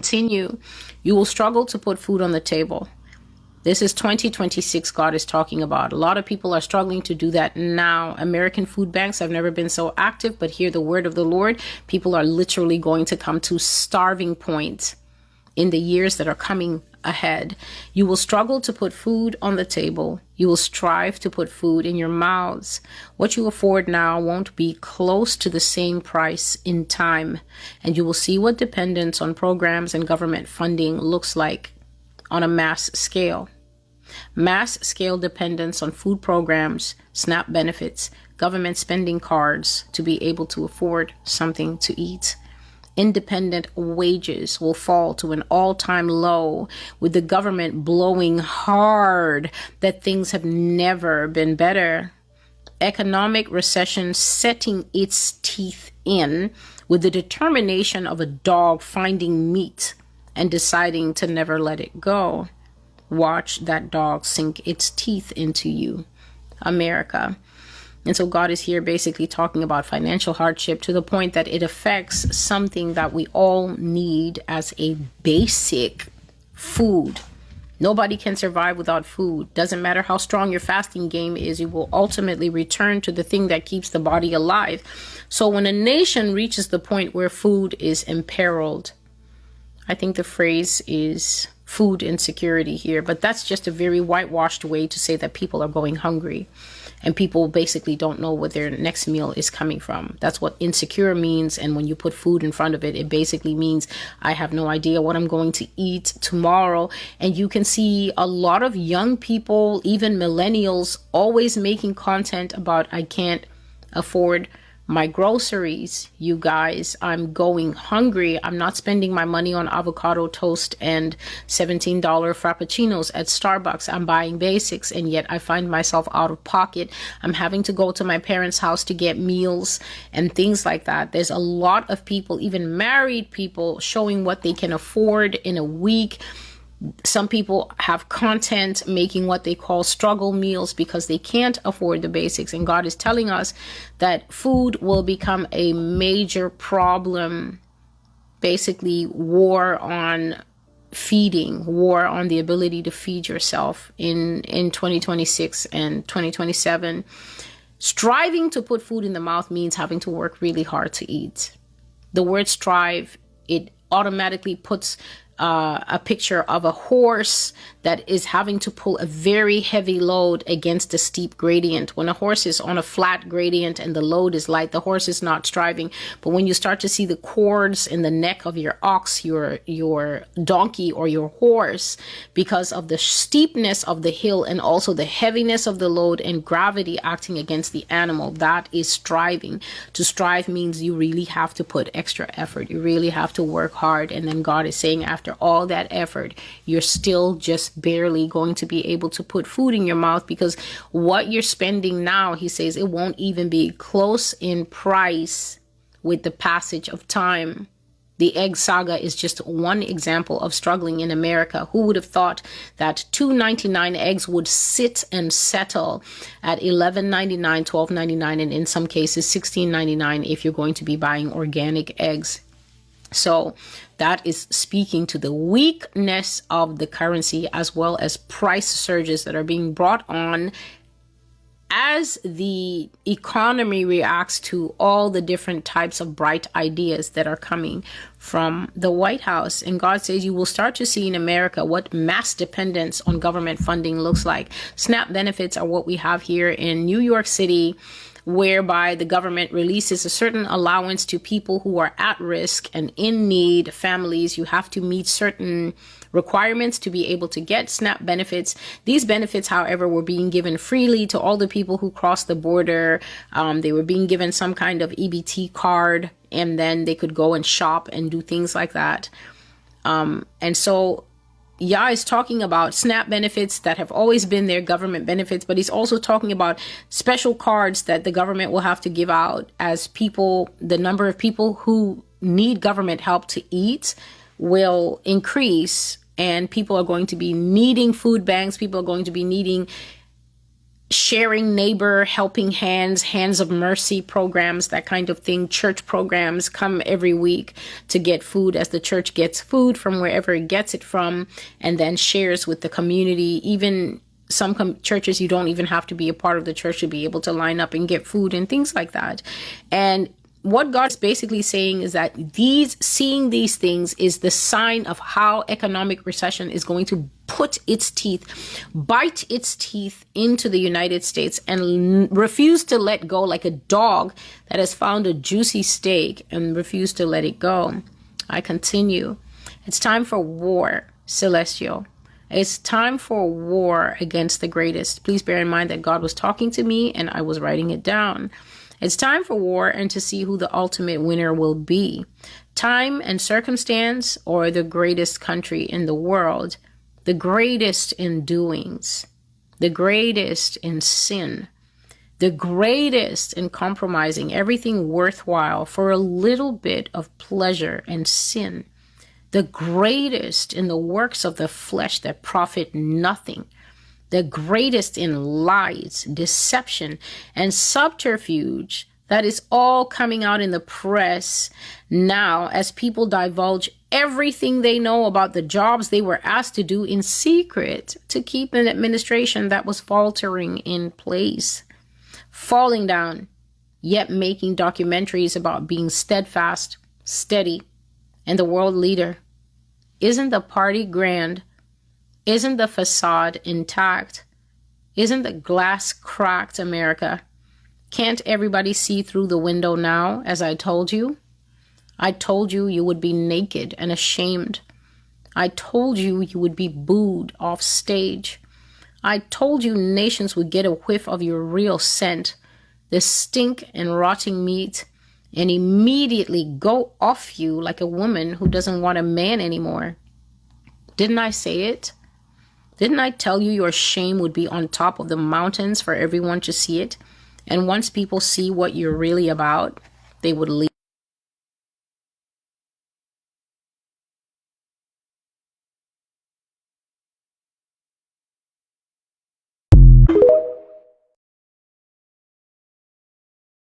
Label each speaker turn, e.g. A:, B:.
A: Continue. You will struggle to put food on the table. This is 2026 God is talking about. A lot of people are struggling to do that now. American food banks have never been so active, but hear the word of the Lord. People are literally going to come to starving point in the years that are coming ahead. You will struggle to put food on the table. You will strive to put food in your mouths. What you afford now won't be close to the same price in time, and you will see what dependence on programs and government funding looks like on a mass scale. Mass scale dependence on food programs, SNAP benefits, government spending cards to be able to afford something to eat. Independent wages will fall to an all-time low, with the government blowing hard that things have never been better. Economic recession setting its teeth in, with the determination of a dog finding meat and deciding to never let it go. Watch that dog sink its teeth into you, America. And so God is here basically talking about financial hardship to the point that it affects something that we all need as a basic food. Nobody can survive without food. Doesn't matter how strong your fasting game is, you will ultimately return to the thing that keeps the body alive. So when a nation reaches the point where food is imperiled, I think the phrase is food insecurity here, but that's just a very whitewashed way to say that people are going hungry and people basically don't know where their next meal is coming from. That's what insecure means. And when you put food in front of it, it basically means I have no idea what I'm going to eat tomorrow. And you can see a lot of young people, even millennials, always making content about I can't afford my groceries, you guys. I'm going hungry. I'm not spending my money on avocado toast and $17 frappuccinos at Starbucks. I'm buying basics, and yet I find myself out of pocket. I'm having to go to my parents' house to get meals and things like that. There's a lot of people, even married people, showing what they can afford in a week. Some people have content making what they call struggle meals because they can't afford the basics. And God is telling us that food will become a major problem. Basically, war on feeding, war on the ability to feed yourself in 2026 and 2027. Striving to put food in the mouth means having to work really hard to eat. The word strive, it automatically puts a picture of a horse that is having to pull a very heavy load against a steep gradient. When a horse is on a flat gradient and the load is light, the horse is not striving. But when you start to see the cords in the neck of your ox, your donkey or your horse, because of the steepness of the hill and also the heaviness of the load and gravity acting against the animal, that is striving. To strive means you really have to put extra effort. You really have to work hard. And then God is saying, after all that effort, you're still just barely going to be able to put food in your mouth, because what you're spending now, he says, it won't even be close in price with the passage of time. The egg saga is just one example of struggling in America. Who would have thought that $2.99 eggs would sit and settle at $11.99, $12.99, and in some cases $16.99 if you're going to be buying organic eggs. So that is speaking to the weakness of the currency, as well as price surges that are being brought on as the economy reacts to all the different types of bright ideas that are coming from the White House. And God says you will start to see in America what mass dependence on government funding looks like. SNAP benefits are what we have here in New York City, whereby the government releases a certain allowance to people who are at risk and in need, families. You have to meet certain requirements to be able to get SNAP benefits. These benefits, however, were being given freely to all the people who crossed the border. They were being given some kind of EBT card, and then they could go and shop and do things like that. And so Yah is talking about SNAP benefits that have always been their government benefits, but he's also talking about special cards that the government will have to give out as people, the number of people who need government help to eat will increase, and people are going to be needing food banks. People are going to be needing sharing neighbor, helping hands, hands of mercy programs, that kind of thing. Church programs come every week to get food as the church gets food from wherever it gets it from and then shares with the community. Even some churches, you don't even have to be a part of the church to be able to line up and get food and things like that. And what God is basically saying is that seeing these things is the sign of how economic recession is going to bite its teeth into the United States and refuse to let go, like a dog that has found a juicy steak and refuse to let it go. I continue. It's time for war, Celestial. It's time for war against the greatest. Please bear in mind that God was talking to me and I was writing it down. It's time for war and to see who the ultimate winner will be. Time and circumstance, or the greatest country in the world, the greatest in doings, the greatest in sin, the greatest in compromising everything worthwhile for a little bit of pleasure and sin, the greatest in the works of the flesh that profit nothing, the greatest in lies, deception, and subterfuge. That is all coming out in the press now as people divulge everything they know about the jobs they were asked to do in secret to keep an administration that was faltering in place, falling down, yet making documentaries about being steadfast, steady, and the world leader. Isn't the party grand? Isn't the facade intact? Isn't the glass cracked, America? Can't everybody see through the window now, as I told you? I told you you would be naked and ashamed. I told you you would be booed off stage. I told you nations would get a whiff of your real scent, the stink and rotting meat, and immediately go off you like a woman who doesn't want a man anymore. Didn't I say it? Didn't I tell you your shame would be on top of the mountains for everyone to see it? And once people see what you're really about, they would leave.